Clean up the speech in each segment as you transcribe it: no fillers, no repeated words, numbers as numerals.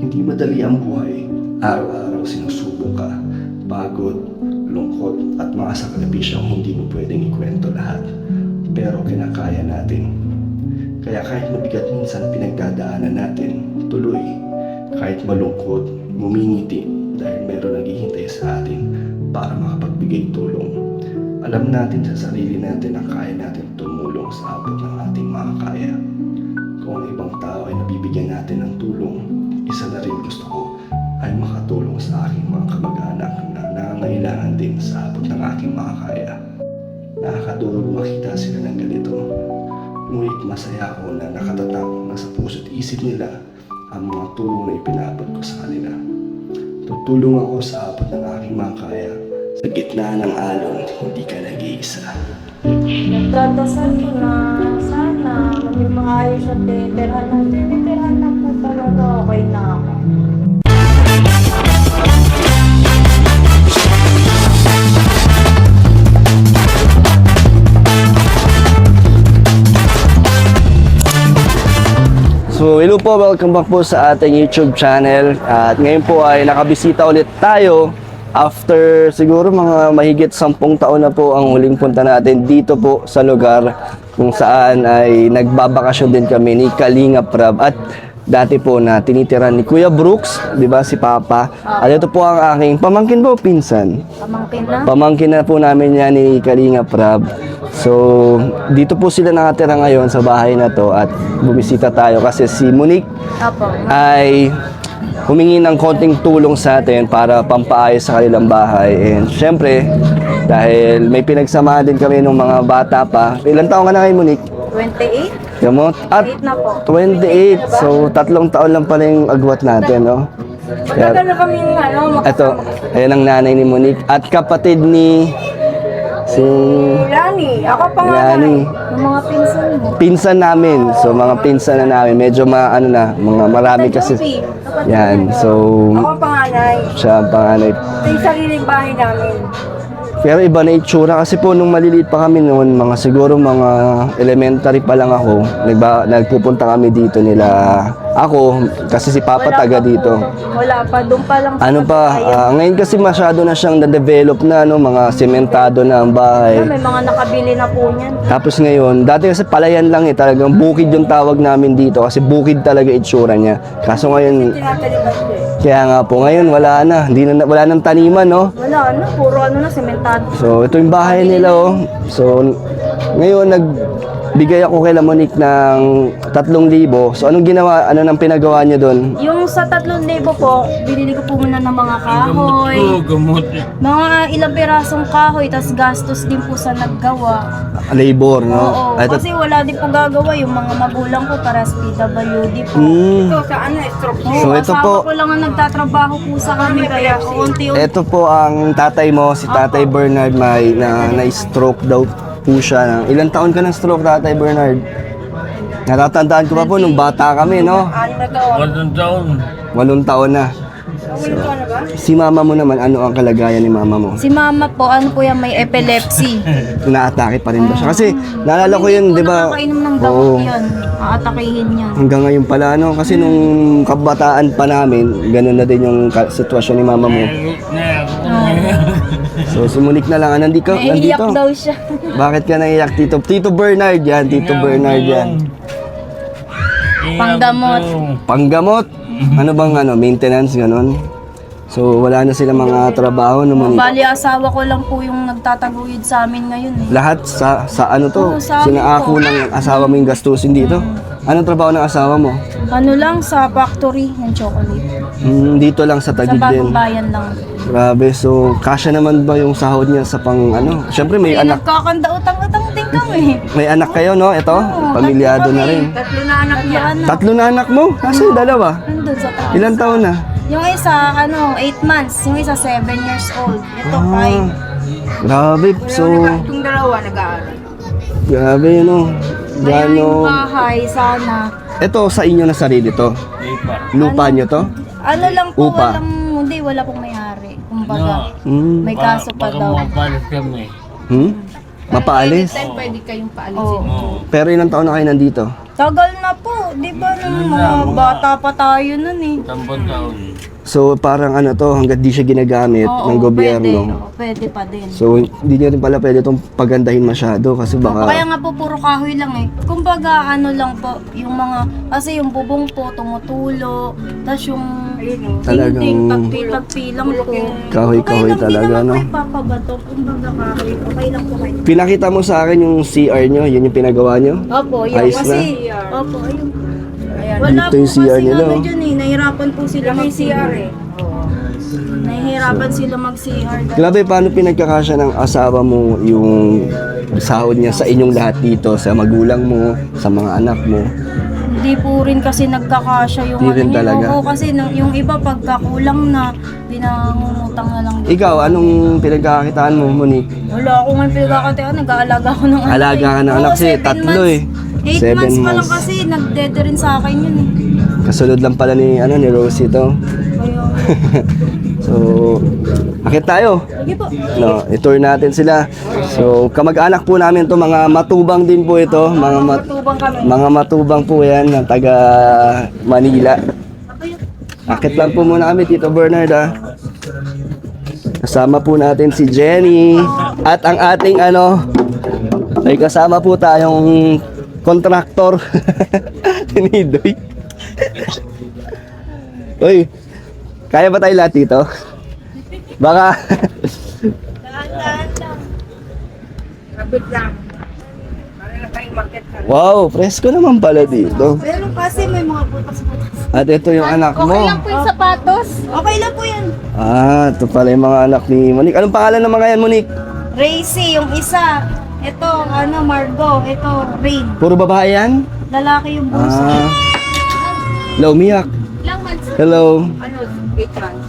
Hindi madali ang buhay. Araw-araw sinusubok ka, pagod, lungkot at mga sakripisyong hindi mo pwedeng ikwento lahat. Pero kinakaya natin. Kaya kahit mabigat minsan pinagdadaanan natin, tuloy. Kahit malungkot, ngumingiti dahil meron naghihintay sa atin para makapagbigay tulong. Alam natin sa sarili natin na kaya natin tumulong sa abot ng ating makakaya. Kung ang ibang tao ay nabibigyan natin ng tulong, isa na rin gusto ko ay makatulong sa aking mga kamag-anak na nangangailangan din sa abot ng aking makakaya. Nakakadurog makita sila ng ganito. Ngunit masaya ako na nakatatak na sa puso't isip nila ang mga tulong na ipinabot ko sa kanila. Tutulong ako sa abot ng aking makakaya. Sa gitna ng alon, hindi ka nag-iisa. Nagdadasal ko na sana maging maayos at titirahan na po talaga, okay na ako. So hello po, welcome back po sa ating YouTube channel. At ngayon po ay nakabisita ulit tayo after siguro mga mahigit 10 taon na po ang huling punta natin dito po sa lugar kung saan ay nagbabakasyon din kami ni Kalinga Prab at dati po na tinitiran ni Kuya Brooks, di ba, si Papa. At ito po ang aking pamangkin po, pinsan. Pamangkin na? Pamangkin na po namin yan ni Kalinga Prab. So, dito po sila nakatira ngayon sa bahay na to at bumisita tayo kasi si Monique Apo. ay humingi ng konting tulong sa atin para pampaayos sa kanilang bahay. And syempre, dahil may pinagsamahan din kami ng mga bata pa. Ilan taon ka na kayo, Monique? 28? Gamot? At 8 na po. 28. So, 3 taon lang pala yung agwat natin, no? Matagal na kami Ito, ayan ang nanay ni Monique. At kapatid ni si Lani, ako pa nga Lani. Yung mga pinsan mo. Pinsan namin. So, mga pinsan na namin. Medyo mga marami kasi. Yan. So, Ako ang panganay. siya ang panganay. Ito yung sariling bahay namin. Pero iba na itsura kasi po nung maliliit pa kami noon, siguro mga elementary pa lang ako, nagpupunta kami dito nila. Ako, kasi si Papa taga dito. Wala pa, doon pa lang. Ano pa, ngayon kasi masyado na siyang na-develop na, no, mga sementado na ang bahay. May mga nakabili na po niyan. Tapos ngayon, dati kasi palayan lang talagang bukid yung tawag namin dito kasi bukid talaga itsura niya. Kaso ngayon, Tinataliban ko eh. kaya nga po ngayon wala na, wala nang taniman, no? Wala na, puro na, sementado. So, ito yung bahay nila, oh. So, ngayon, nagbigay ako kay Monique ng 3,000. So, anong ginawa, ano nang pinagawa niya doon? Yung sa 3,000 po, binili ko po muna ng mga kahoy. Mga ilang pirasong kahoy, tas gastos din po sa naggawa. Labor, no? Oo, Ay, kasi wala din po gagawa. Yung mga magulang ko para sa PWD po. Mm. Sa ano, stroke So, ito po, ko lang ang nagtatrabaho po sa kami, kaya unti-unti. ito po ang tatay mo, si Tatay Bernard, may na-stroke daw po siya. Ilang taon ka ng stroke, Tatay Bernard? Natatandaan ko pa po nung bata kami, no? 6 na taon. 8 taon na. Si mama mo naman, ano ang kalagayan ni mama mo? Si mama po, ano po yan, may epilepsy. Inaatake pa rin ba siya? Kasi naalala ko yun, di ba? Nakakainom ng gamot Oo. yan. Aatakihin yan. Hanggang ngayon pala, ano? Kasi nung kabataan pa namin, ganun na din yung sitwasyon ni mama mo. So, sumunik na lang. Nandito? Naiiyak daw siya. Bakit ka naiyak, Tito? Tito Bernard yan. Tito Bernard yan. Panggamot. Panggamot? Ano bang maintenance, ganun? So, wala na sila mga trabaho naman. Bali, asawa ko lang po yung nagtataguyod sa amin ngayon eh. Lahat sa ano to? Oo, sa amin Sinaako po. ng asawa mo yung gastusin dito? Anong trabaho ng asawa mo? Ano lang, sa factory ng chocolate. Dito lang sa Sa Taguig din. bagong bayan lang. Grabe, so kasya naman ba yung sahod niya sa pang ano? Siyempre may anak. Nagkakanda utang-utang din kami. May anak kayo, no? Ito, pamilyado na rin. 3 na anak niya. 3 na anak mo? Kasi yung dalawa. Nandun sa taas. Ilan taon na? Yung isa, 8 months. Yung isa, 7 years old. Ito, 5. Grabe, so Yung dalawa nag-aaral. grabe yun, no? Kaya yung Gano. bahay, sana. Ito sa inyo na sarili to. Lupa nyo to? Ano lang po, Upa. wala pong may-ari. Kumbaga, Hmm. may kaso pa daw. Hmm? Mapaalis? Oo. Pero ilang taon na kayo nandito? Tagal na po, di ba nung mga bata pa tayo nun eh. So parang ano to, hanggat di siya ginagamit ng gobyerno. Pwede pa din. So hindi nyo rin pala pwede itong pagandahin masyado kasi Kaya baka nga po puro kahoy lang eh. Kumbaga ano lang po, yung mga, kasi yung bubong po tumutulo, tapos yung Talagang dingding, tagpi lang po. kahoy-kahoy talaga, no? Okay lang, di naman po ipapabato, kumbaga kahoy, okay lang po kayo. Pinakita mo sa akin yung CR nyo, yun yung pinagawa nyo? Opo, yun Ayos kasi, opo, ayun. Wala Dito po yung CR kasi nila, ano oh. dyan eh, nahihirapan po sila mag-CR eh. Nahihirapan sila mag-CR. Grabe, paano pinagkakasya ng asawa mo yung sahod niya sa inyong lahat dito, sa magulang mo, sa mga anak mo? Hindi po rin kasi nagkakasya yung Di rin niya. talaga. Oo, kasi yung iba pagkakulang na, pinangungutang na lang din. Ikaw, anong pinagkakakitaan mo, Monique? Wala ako nga pinagkakatian, nag-aalaga ako ng anak. Alaga ka ng Oo, anak kasi 7 tatlo months. eh. 8 7 months pa lang months. kasi, nagdede rin sa akin yun eh. Kasunod lang pala ni Rosie to. Kaya, So, akit tayo. sige po. No, i-tour natin sila. So, kamag-anak po namin to, mga matubang din po ito, Matubang kami. mga matubang po yan na taga Manila. Akit lang po muna kami, Tito Bernard ah. Kasama po natin si Jenny at ang ating ay kasama po tayong kontraktor ni Doy. Uy, kaya ba tayo lahat dito? Baka wow, presko naman pala dito. Pero kasi may mga butas-butas. At ito yung anak mo. Okay lang po yung sapatos. Okay lang po yan. Ah, ito pala yung mga anak ni Monique. Anong pangalan ng mga yan, Monique? Racy, yung isa. Ito, Margot. Ito, Rain. Puro babae yan? Lalaki yung bunso. Ah. Hello, Miyak. Ilang months? Hello. 8 months.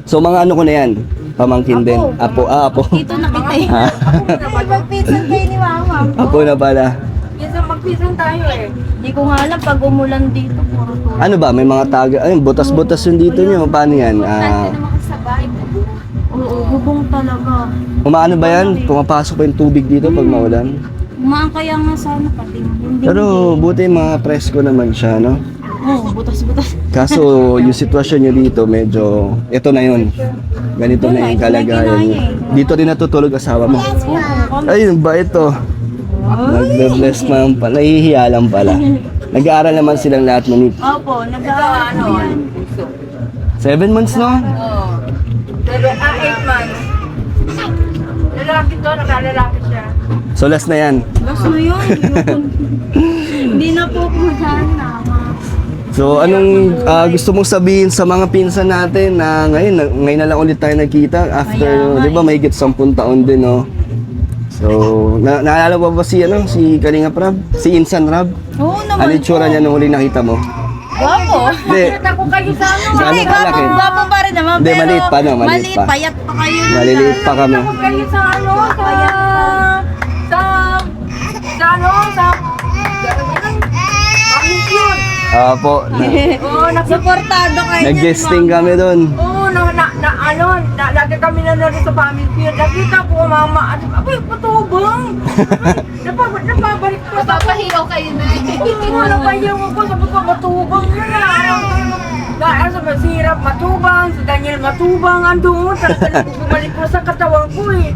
So, mga ano ko na yan? Pamangkin din. Apo, apo. Dito nakita eh. Ah. Magpizan kayo ni Mama. Apo na pala. Minsan magpizan tayo eh. Hindi ko nga alam pag umulan dito. Puro tulog. Ano ba? May mga taga. Ayun, butas-butas yung dito nyo. Paano yan? Oo, bubong talaga. Umaano ba yan? Pumapasok pa yung tubig dito pag maulan? Umaan kaya nga sana pati. Hindi. Pero buti mga presko naman siya, no? Oo, butas-butas. Kaso yung sitwasyon nyo dito medyo, ito na yun. Ganito na yung kalagayan nyo. Dito rin natutulog asawa mo. Ayun ba ito? Nagbe-bless man pala, nahihiya lang pala. Nag-aaral naman silang lahat Monique. Opo, nag-aaral po yan. 7 months no? 8 months. Lalaki to, nakalalaki siya. So last na yan. Basta na yun. Hindi na po po sana. So anong gusto mong sabihin sa mga pinsan natin na ngayon na lang ulit tayo nagkita after, di ba, mahigit 10 taon din, no? So, naalala mo ba si Kalinga Prab? Si Insan Rab? Oo naman. Ano yung tsura niya nung huli nakita mo? Gwapo. Hindi. Nakita ko kayo sa ano. Gaano kalaki? Gwapo pa rin naman. Hindi, pero maliit pa, no? Maliit Maliit, pa. payat pa kayo. Maliliit pa kami. Nakita ko kayo sa ano, sa Pamilyon. Po, Oo, nagsuportado kayo. nag-guesting kami doon. Oo, lagi kami nanonood sa Pamilyon. Nakita ko, mama, abay, patubang. Napabalik ko. Papahiyaw kayo na Oo, napahiyaw ako. Sabi ko, matubang yun na. Dahil sa Masirap, matubang. Si Daniel, matubang. Andun. Talagang bumalik ko sa katawan ko eh.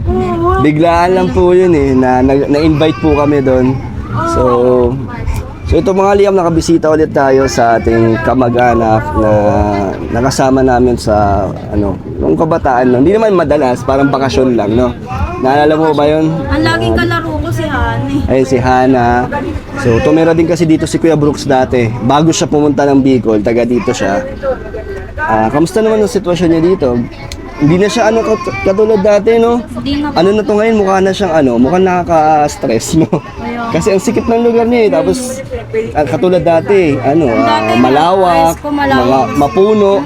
Oo. Biglaan lang po yun eh, na-invite po kami doon. So ito mga Liam, nakabisita ulit tayo sa ating kamag-anak na nakasama namin sa nung kabataan. Hindi naman madalas, parang bakasyon lang, no? Naalala mo ba yun? Ang laging kalaro ko si Hani. Ayun si Hana. So tumira din kasi dito si Kuya Brooks dati. Bago siya pumunta ng Bicol, taga dito siya. Kamusta naman ang sitwasyon niya dito? Hindi na siya katulad dati, no? Hindi na Ano na to ngayon, mukha na siyang mukhang nakaka-stress, no? Kasi ang sikip ng lugar niya eh. Tapos katulad dati, malawak, mga mapuno.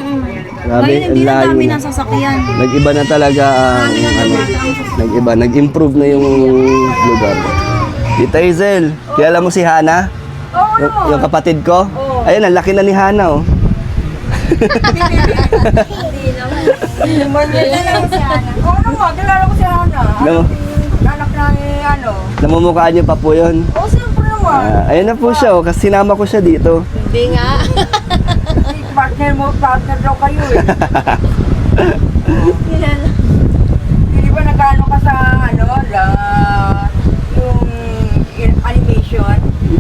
Grabe, Ngayon, hindi ang na layo dami na. ng sasakyan. Nag-iba na talaga nag-iba, nag-improve na yung lugar. Tita Hazel, kilala mo si Hana? Yung kapatid ko? Ayun, ang laki na ni Hana, oh. Kilala ko si Hana. Oo naman, kilala ko si Hana. Nam- Anak na ni Namumukhaan niyo pa po yun. Oo, siyempre. Ayun na po siya, oh, kasi sinama ko siya dito. Hindi nga. Partner daw kayo eh. Kilala. Hindi ba nagano ka sa ano, yung animation?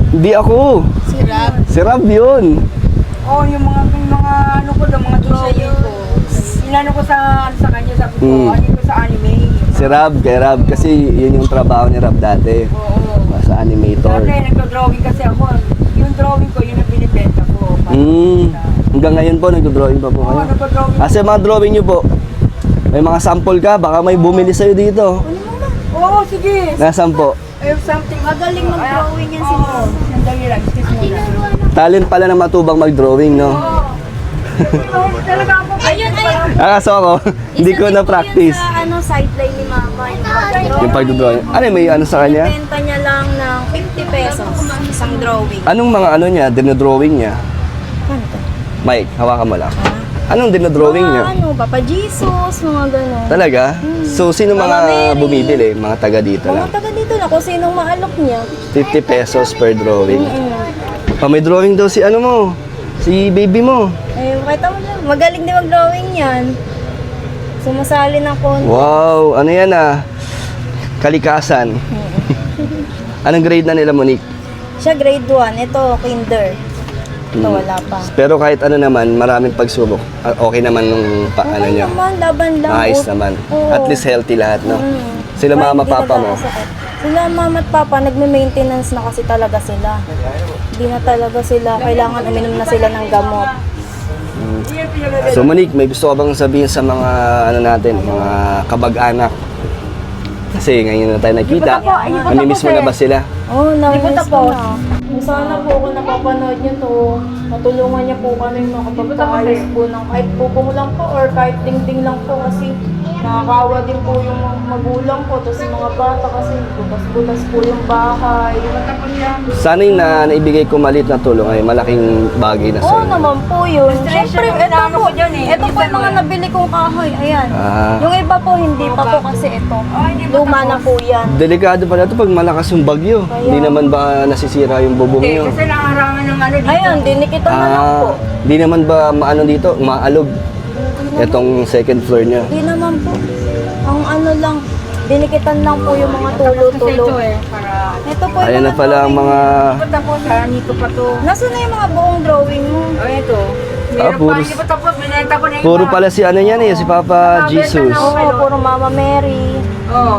Hindi ako. Si Rab. Si Rab yun. Oh, yung mga ano ko daw, mga drawing ko. Inano ko sa kanya, sabi ko, ano ko sa anime. Si Rab, kay Rab. Kasi yun yung trabaho ni Rab dati. Oo. Sa animator. Dati nagdo-drawing kasi ako. Yung drawing ko, yun ang binibenta ko. Hanggang ngayon po, nagdo-drawing pa po Oo, kayo. nagdo-drawing. Kasi mga drawing nyo po, may mga sample ka, baka may bumili sa'yo dito. Oo, sige. Nasaan po? Something. Magaling mag-drawing yan si Oo, sandali lang. Excuse mo lang. Talent pala ng matubang mag-drawing, no? Oo. Talaga ako. Ayun, ayun. Kaso ako, hindi ko Isa din po na-practice. yun sa sideline ni Mama. Yung pag-drawing. Ano, may ano sa kanya? Benta niya lang ng 50 pesos. Isang drawing. Anong mga ano niya, dinodrawing niya? Ano to? Mike, hawakan mo lang. Anong dinodrawing niya? Mga ano, Papa Jesus, mga gano'n. Talaga? So, sino Mama mga Mary. bumibili? Mga taga dito Mga lang. taga dito na kung sinong maalok niya. 50 pesos per drawing. Mm. May drawing daw si ano mo, si baby mo. Eh, makita mo lang. Magaling din mag-drawing yan. Sumasali ng konti. Wow, ano yan ah? Kalikasan. Anong grade na nila, Monique? Siya grade 1. Ito, kinder. Ito, wala pa. Pero kahit ano naman, maraming pagsubok. Okay naman nung ano Okay niya. naman, laban lang. Maayos Oh, naman. oo. At least healthy lahat, no? Sila Kahit mama, di papa mo. nagkakasakit. Sila mama at papa, nagme-maintenance na kasi talaga sila. Hindi na talaga sila, kailangan uminom na sila ng gamot. So Monique, may gusto ka bang sabihin sa mga ano natin, mga kabag-anak? Kasi ngayon na tayo nakita. Namimiss mo na ba sila? Oh, namiss ko na. Sana po kung napapanood niyo to, matulungan niyo po kami makapagpaayos po ng kahit bubong lang po or kahit dingding lang po kasi nakakaawa din po yung mga magulang po tapos yung mga bata kasi butas-butas po yung bahay. Sana yung naibigay ko maliit na tulong ay malaking bagay na Oo sa'yo. naman po yun. Frustration Siyempre, ang inaano ko dyan eh. ito po yung mga nabili kong kahoy. Ayan. Ah. Yung iba po, hindi pa po kasi ito. hindi pa Luma na po yan. Delikado pala ito pag malakas yung bagyo. Kaya- Hindi naman ba nasisira yung bubong Hindi, nyo? kasi nakarangan ng ano dito. Ayun, dinikitan na lang po. Hindi naman ba maano dito, maalog? Itong second floor niya. Hindi naman po. Ang ano lang, dinikitan lang po yung mga Kasi ito tulo-tulo. eh, para... Ito po yung Ayan na mga pala ang drawing. mga... Tapos ha, nito pa to. Nasaan na yung mga buong drawing mo? Oh, ito. Meron puro- pa, hindi pa tapos, binenta ko na iba. Puro pala si ano yan eh, si Papa Jesus. Oo, puro Mama Mary. Oo.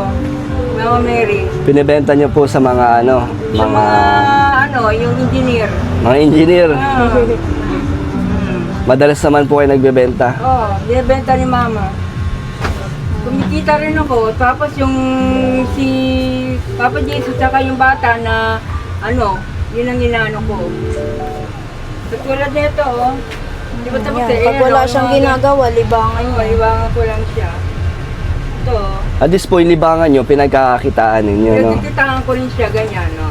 Mama Mary. Pinibenta niyo po sa mga ano, Yung mga ano, yung engineer. engineer. Ah. Madalas naman po kayo nagbebenta. Oo, binibenta ni Mama. Kumikita rin ako. Tapos yung si Papa Jesus tsaka yung bata na ano, yun ang inaano ko. Katulad nito, oh. Di ba tapos Yan. Pag wala siyang ginagawa, libangan Ay, niya. maliwangan ko lang siya. Ito, At this point, libangan nyo, pinagkakakitaan ninyo, no? pinagkikitaan ko rin siya ganyan, no.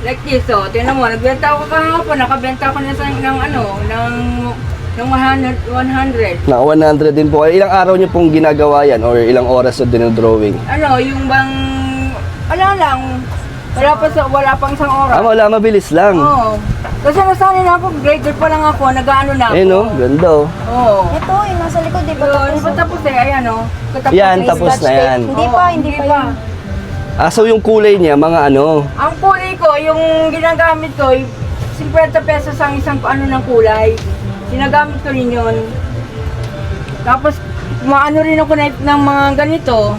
Like this, oh. Tingnan mo, nagbenta ako kahapon, nakabenta ko na sa ng ano, ng 100. Na 100 din po. Ilang araw nyo pong ginagawa yan or ilang oras na dinodrawing? Ano, yung bang, wala lang, wala pang isang oras. Wala, mabilis lang. Oo. Kasi nasanay na ako, grade 12 pa lang ako, nag-ano na ako. Eh no, ganda oh. Oo. Ito, yung nasa likod, di ba Yun, tapos? di ba tapos eh, ayan o. Yan, May tapos scotch na tape. yan. Hindi pa, hindi pa yun. So yung kulay niya, mga ano? Ang kulay ko, yung ginagamit ko, 50 pesos ang isang ano ng kulay. Ginagamit ko rin yun. Tapos, maano rin ako ng mga ganito.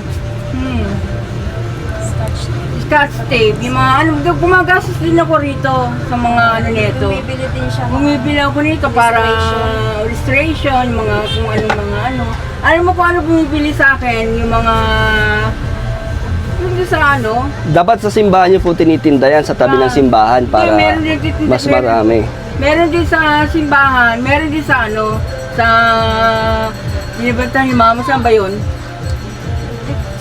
Scotch tape. Yung mga ano, gumagastos din ako rito sa mga ano nito. Bumibili din siya. Bumibili ako nito para illustration, mga kung ano mga ano. Alam mo kung ano bumibili sa akin, yung mga yung sa ano, Dapat sa simbahan nyo po tinitinda yan sa tabi ng simbahan para Hindi, meron din dito- mas marami. meron din sa simbahan, meron din sa ano, sa binibenta ni Mama, saan ba yun?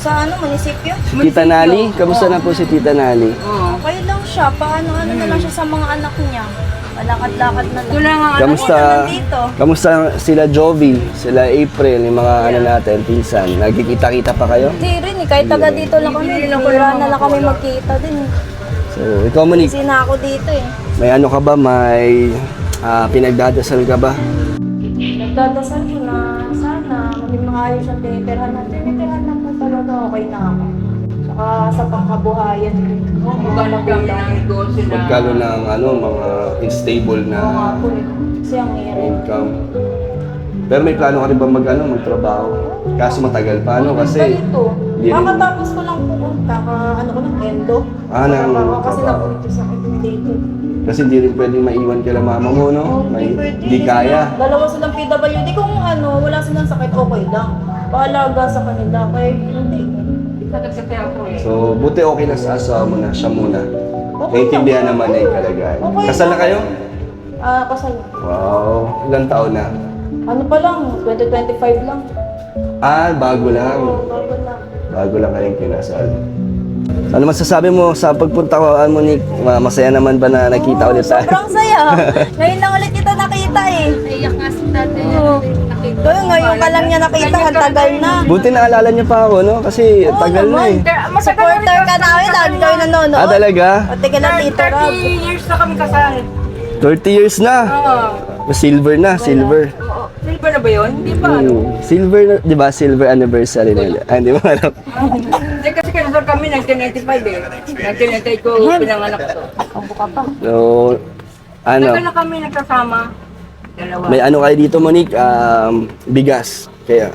Sa ano, munisipyo? Tita Nali, kamusta na po si Tita Nali? Oo. Okay lang siya. Paano-ano na lang siya sa mga anak niya. Palakad-lakad na Ito lang. lang ang ano. Kamusta? dito. Kamusta sila Jovi, sila April, yung mga ano natin, pinsan? Nagkikita-kita pa kayo? Hindi rin eh, kahit taga dito lang kami. Hindi rin ako Bira ng na lang mga kami pula. magkita din. So, ikaw Monique, Busy na ako dito eh. may ano ka ba? May pinagdadasal ka ba? Nagdadasal ko na sana maging maayos ang tinitirhan natin. Tinitirhan lang po talaga okay na ako. Saka sa pangkabuhayan din. Magkano kami ng negosyo na. Magkano ng ano, mga unstable na Oo nga po eh. Kasi ang hirap. income. Pero may plano ka rin ba magtrabaho? Kaso matagal pa, ano? Kasi Ganito. Hindi rin- Kakatapos ko lang po. Ano ko lang, endo. Ng Kasi trabaho. napunto sa akin dito. Kasi hindi rin pwedeng maiwan kila mama mo, no? Hindi pwede. Di kaya. Dalawa silang PWD. Kung wala silang sakit, okay lang. Paalaga sa kanila. Kaya hindi. Nagsasabi ako eh. So, buti okay na sa asawa mo na, siya muna. Okay Naintindihan lang. naman na yung kalagayan. Okay Kasal na lang. kayo? Kasal. Wow, ilang taon na? Ano pa lang, 2025 lang. Bago lang. Oo, bago lang. Bago lang kayong kinasal. Ano masasabi mo sa pagpunta ko, Monique? Masaya naman ba na nakita ulit tayo? Sobrang saya. Ngayon lang ulit kita nakita eh. Naiyak nga si tatay. Oo. Kaya ngayon ka lang niya nakita, ang tagal na. Buti naalala niyo pa ako, no? Kasi tagal na eh. Supporter ka namin, lagi kayo nanonood. Talaga? Pati ka lang Tito Rob. 30 years na kami kasal. 30 years na. Oo. Silver na, silver. Oo. Silver na ba yun? Hindi pa. Silver na, di ba? Silver anniversary nila. Hindi mo alam. Hindi kasi kinasal kami 1995 eh. 1998 ko pinanganak to. So, ano, Tagal na kami nagkasama. Dalawa. may ano kayo dito, Monique? Bigas. Kaya,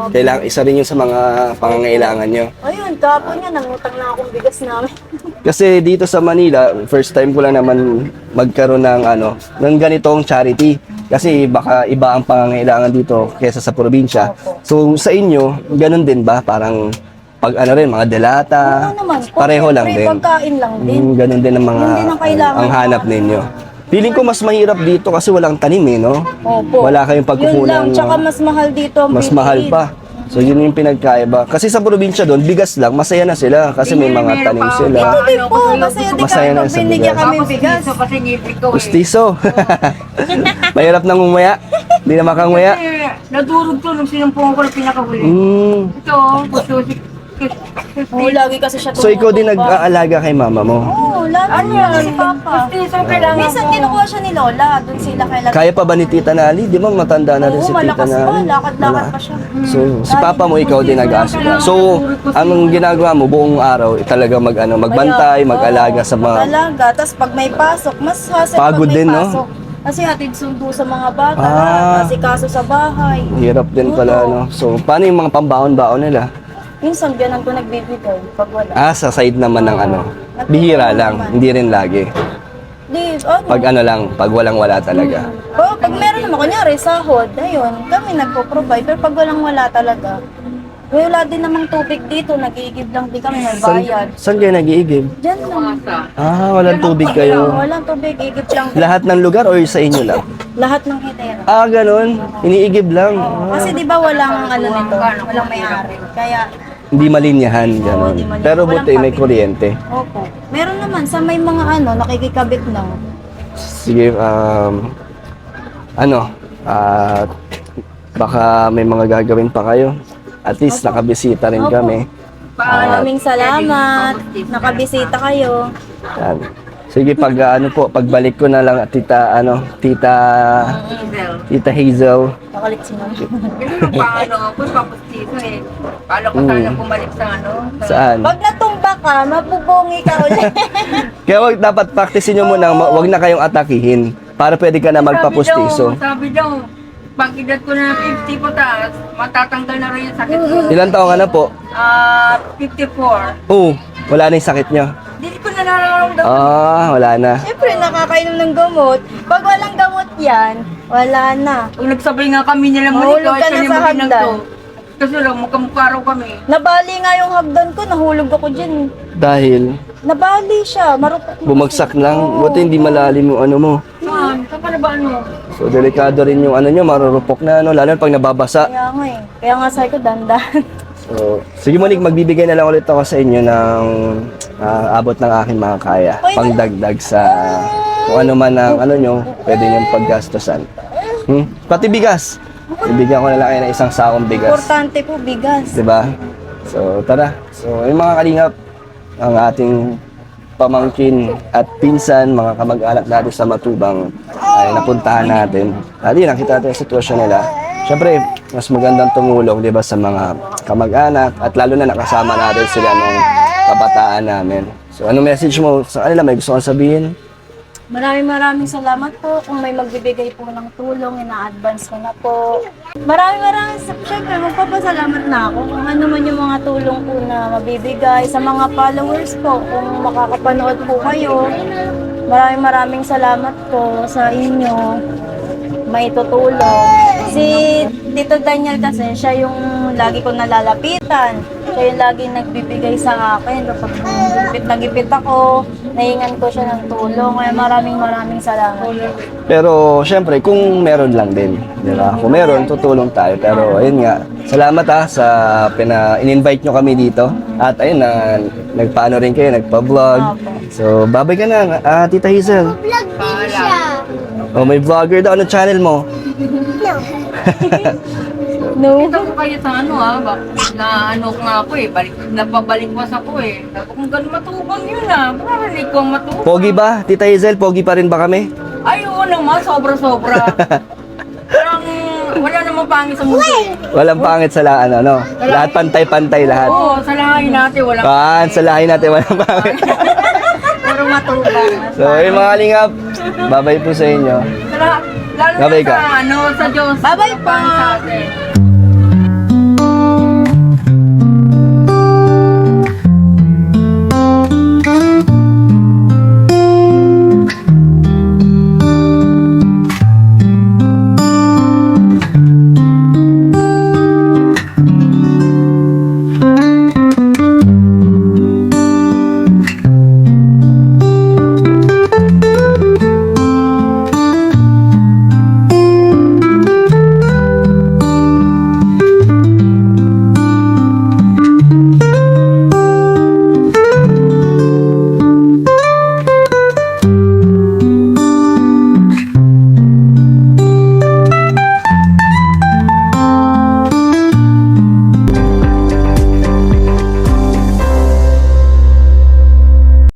kailangan, isa rin yun sa mga pangangailangan nyo. Ayun, kapon niya, nangutang na akong bigas namin. Kasi dito sa Manila, first time ko lang naman magkaroon ng ano, ng ganitong charity. Kasi baka iba ang pangangailangan dito kaysa sa probinsya. So sa inyo, ganun din ba? Parang pag ano rin, mga delata, Oo naman po, pareho lang siyempre, din. pagkain lang din. Ganun din ang mga Yun din ang kailangan ang hanap ninyo. Feeling ko mas mahirap dito kasi walang tanim eh, no? Opo. Wala kayong Yun lang, pagkukulang. tsaka mas mahal dito ang Mas bilihin. mahal pa. So yun yung pinagkaiba. Kasi sa probinsya doon, bigas lang, masaya na sila kasi may mga tanim sila. Ito din po, masaya din Masaya kami na pag sa binigyan bigas. kami Tapos bigas. piso kasi ngipin ko eh. Pustiso. Mahirap nang umaya. Hindi na makangumaya. Kasi nadurog to nung sinumpungan ko na pinakahuli. Ito, pususik. Oo, lagi kasi siya So ikaw din tumutupa. nag-aalaga kay mama mo. Oo, lagi Ano niya yan? si Papa. Pustiso kailangan Minsan ko. kinukuha siya ni Lola, doon sila kay Lola. Kaya pa ba ni Tita Nali? Di ba matanda na rin Oo, si Tita malakas pa, Nali? lakad-lakad pa siya. So, si Papa mo, ikaw din nag-aasika. So, anong ginagawa mo buong araw? Talaga magbantay, mag-alaga sa mga... Mag-alaga, tapos pag may pasok, mas hassle Pagod pag may din, no? pasok. Kasi hatid sundo sa mga bata, Ah. kasi kaso sa bahay. Hirap din pala, no? So, paano yung mga pambaon-baon nila? Minsan, ganun ko nagbibigay pag wala. Sa side naman ng ano. Bihira lang, hindi rin lagi. Di, ano? Pag ano lang, pag walang-wala talaga. Pag meron naman, kunyari, sahod, ayun, kami nagpo-provide. Pero pag walang-wala talaga, wala din namang tubig dito, nag-iigib lang din kami, may bayad. Saan kayo nag-iigib? Diyan lang. Walang tubig kayo. Walang tubig, igib lang. Lahat ng lugar or sa inyo lang? Lahat ng hitera. Ganun. Iniigib lang. Kasi di ba walang ano nito, walang may-ari. Kaya, Hindi malinyahan, ganun. hindi malinyahan. Pero Walang buti, may kabit. kuryente. opo. Meron naman, sa may mga nakikikabit lang. Sige, baka may mga gagawin pa kayo. At least nakabisita rin Opo. kami. Maraming salamat. Nakabisita kayo. Yan. Sige, pagbalik ko na lang Tita Hazel. Nakalit si Mama. Ganun paano ako, papustiso eh. Paano ko sana bumalik sa ano? Saan? Pag natumba ka, mabubungi ka ulit. Kaya dapat practicein nyo muna, wag na kayong atakihin. Para pwede ka na magpapustiso. Sabi daw, pag edad ko na 50 po taas, matatanggal na rin yung sakit ko. Ilan taon ka na po? 54. Oo, wala na yung sakit nyo. Hindi ko na nararamdaman. Wala na. Siyempre, nakakainom ng gamot. Pag walang gamot yan, wala na. Kung nagsabay nga kami nila Mahulog Monica, ka na sa ng hagdan. to. Kasi lang, magkamukha raw kami. Nabali nga yung hagdan ko, nahulog ako dyan. Dahil Nabali siya, marupok na. bumagsak lang. Buti hindi malalim yung ano mo. Saan? Saan ka na ba ano? So, delikado rin yung ano nyo, marurupok na, lalo pag nababasa. Kaya nga eh. Kaya nga sabi ko, dandan. So, sige Monique, magbibigay na lang ulit ako sa inyo ng abot ng aking mga kaya. Oy, Pangdagdag sa kung ano man ang ano nyo, pwede nyo paggastosan. Pati bigas. Ibigyan ko na lang kayo ng isang saong bigas. Importante po, bigas. Diba? So, tara. So, yung mga kalingap, ang ating pamangkin at pinsan, mga kamag-anak natin sa Matubang ay napuntahan natin. At yun, nakita natin ang sitwasyon nila. Siyempre, mas magandang tumulong, di ba, sa mga kamag-anak at lalo na nakasama natin sila nung kabataan namin. So, anong message mo sa kanila? May gusto kong sabihin? Maraming salamat po kung may magbibigay po ng tulong, ina-advance ko na po. Maraming syempre magpapasalamat na ako kung ano man yung mga tulong po na mabibigay sa mga followers po, kung makakapanood po kayo. Maraming salamat po sa inyo, may tutulong. Si Tito Daniel kasi, siya yung lagi ko nalalapitan. Siya yung lagi nagbibigay sa akin. Kapag nagipit ako, nahingan ko siya ng tulong. Kaya maraming salamat. Pero, syempre, kung meron lang din, di ba? Kung meron, tutulong tayo. Pero, ayun nga, salamat sa in-invite nyo kami dito. At ayun na, nagpaano rin kayo, nagpa-vlog. So, babay ka na, Tita Hazel. Oh, may vlogger daw. Ano channel mo? No. Kita ko kayo sa na nga ako napabalik-was ako Kung ganun matubang yun Marinig ko ang matubang. Pogi ba? Tita Hazel, pogi pa rin ba kami? Ay, oo naman, sobra-sobra. Parang wala namang pangit sa mundo Walang pangit sa lahat, ano? Lahat pantay-pantay lahat. Oo, sa lahi natin walang Sa lahi natin walang pangit. Pero matubang. So, yung mga lingap, babay po sa inyo. Lalo Babay na ka. sa Diyos. Babay Walang pangit sa atin.